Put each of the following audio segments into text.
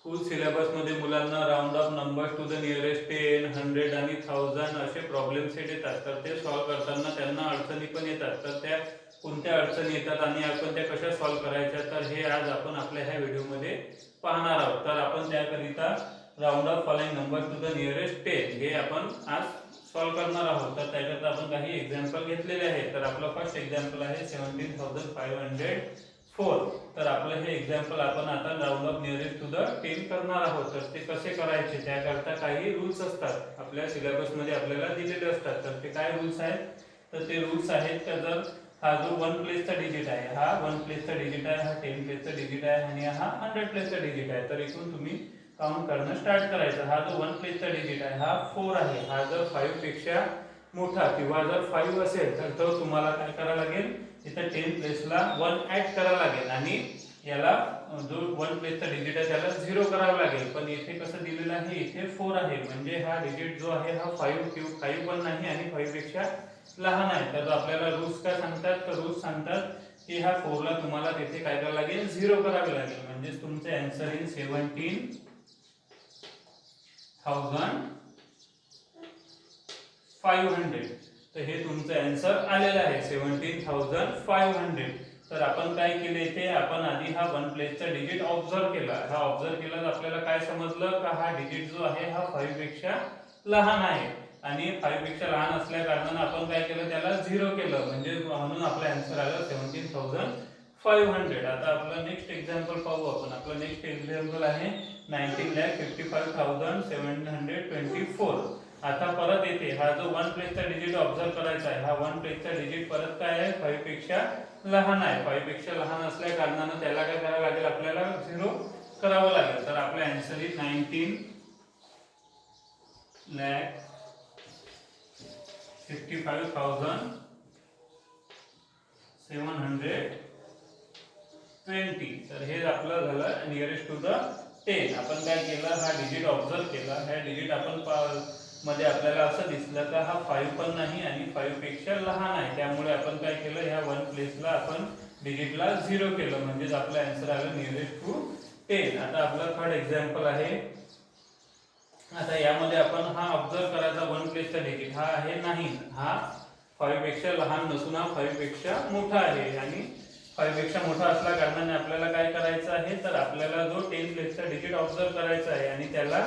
School syllabus मध्ये मुलांना round off numbers to the nearest 10, 100 आणि 1000 असे प्रॉब्लेम सेट येतात. तर ते सॉल्व्ह करताना त्यांना अडचणी पण येतात. तर त्या कोणत्या अडचणी येतात आणि आपण त्या कशा सॉल्व्ह करायच्या, तर हे आज आपण आपल्या ह्या व्हिडिओमध्ये पाहणार आहोत. तर आपण त्याकरिता round of following number two the nearest 10 हे आपण आज सॉल्व्ह करणार आहोत. तर त्याकरता आपण काही एक्झाम्पल घेतलेले आहेत. तर आपलं फर्स्ट एक्झाम्पल आहे 17,504. तर आपलं हे एक्झाम्पल आपण आता round off nearest to the 10 करणार आहोत. तर ते कसे करायचे त्याकरता काही रूल्स असतात आपल्या सिलेबसमध्ये आपल्याला दिलेले असतात. तर ते काय रूल्स आहेत, तर ते रूल्स आहेत का जर हा जो 1 प्लेसचा डिजिट आहे, हा 1 प्लेसचा डिजिट आहे, हा 10 प्लेसचा डिजिट आहे आणि हा 100 प्लेसचा डिजिट आहे. तर इथून तुम्ही काउंट करणं स्टार्ट करायचं. हा जो 1 प्लेसचा डिजिट आहे हा 4 आहे. हा जर 5 पेक्षा मोठा किंवा जर 5 असेल तर तो तुम्हाला काय करावं लागेल, इथं 10 प्लेसला 1 ऍड करावं लागेल आणि याला जो 1 प्लेसचा डिजिट आहे त्याला 0 करावं लागेल. पण इथे कसं दिलेलं आहे, इथे 4 आहे म्हणजे हा डिजिट जो आहे हा 5 पण नाही आणि 5 पेक्षा लहान आहे. तर आपल्याला रूल्स काय सांगतात, तर रूल्स सांगतात की ह्या 4 ला तुम्हाला तिथे काय करावं लागेल, 0 करावे लागेल. म्हणजे तुमचे आन्सर इन 17,500. तर हे तुमचं आन्सर आलेलं आहे 17,500. तर आपण काय केले, इथे आपण आधी हा 1 प्लेसचा डिजिट ऑब्झर्व केला. हा ऑब्झर्व केला तर आपल्याला काय समजलं का हा डिजिट जो आहे हा 5 पेक्षा लहान आहे आणि 5 पेक्षा लहान असल्या कारणाने आपण काय केलं, त्याला 0 केलं. म्हणजे म्हणून आपलं आन्सर आलं 17,500. आता आपलं नेक्स्ट एक्झाम्पल पाहू आपण. आपलं नेक्स्ट एक्झाम्पल आहे 19,55,724. आता परत येते हा जो 1 प्लेसचा डिजिट ऑब्झर्व करायचा आहे. हा 1 प्लेसचा डिजिट परत काय आहे, 5 पेक्षा लहान आहे. 5 पेक्षा लहान असल्या कारणाने त्याला काय करावं लागेल, आपल्याला 0 करावं लागेल. तर आपले आन्सर इज 19,55,720. तर हे आपलं झालं नियरेस्ट टू द 10. आपण काय केलं, हा डिजिट ऑब्झर्व केला. ह्या डिजिट आपण मध्ये आपल्याला असं दिसलं का हा 5 पण नाही आणि 5 पेक्षा लहान आहे. त्यामुळे आपण काय केलं, ह्या 1 प्लेसला आपण डिजिटला 0 केलं. म्हणजेच आपलं आन्सर आलं नियरेस्ट टू 10. आता आपलं थर्ड एक्झाम्पल आहे. आता यामध्ये आपण हा ऑब्झर्व करायचा 1 प्लेसचा डिजिट हा आहे 9. हा 5 पेक्षा लहान नसून हा 5 पेक्षा मोठा आहे आणि 5 पेक्षा मोठा असल्या कारणाने आपल्याला काय करायचं आहे, तर आपल्याला जो 10 प्लेसचा डिजिट ऑब्झर्व करायचा आहे आणि त्याला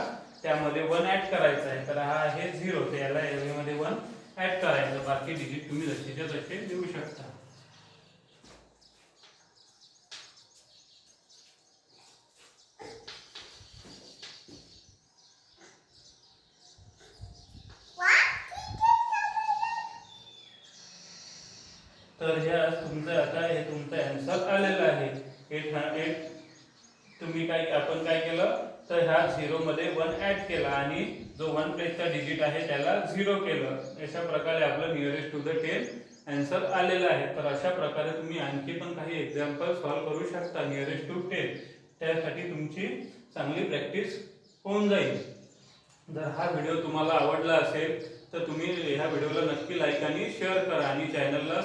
त्यामध्ये 1 ऍड करायचा आहे. तर हा आहे 0. तर याला यामध्ये 1 ऍड करायचं. बाकी डिजिट तुम्ही जसेच्या तसे लिहू शकता. तर हे आज तुमचं आता हे तुमचं आन्सर आलेलं आहे 800. तुम्ही काय आपण काय केलं, तर ह्या 0 मध्ये 1 ऍड केला आणि जो 1 प्लेसचा डिजिट आहे त्याला 0 केलं. अशा प्रकारे आपलं नियरेस्ट टू द 10 आन्सर आलेलं आहे. तर अशा प्रकारे तुम्ही आणखी पण काही एक्झाम्पल सॉल्व्ह करू शकता नियरेस्ट टू 10. त्यासाठी तुमची चांगली प्रॅक्टिस होऊन जाईल. जर हा व्हिडिओ तुम्हाला आवडला असेल तर तुम्ही ह्या व्हिडिओला नक्की लाईक आणि शेअर करा आणि चॅनलला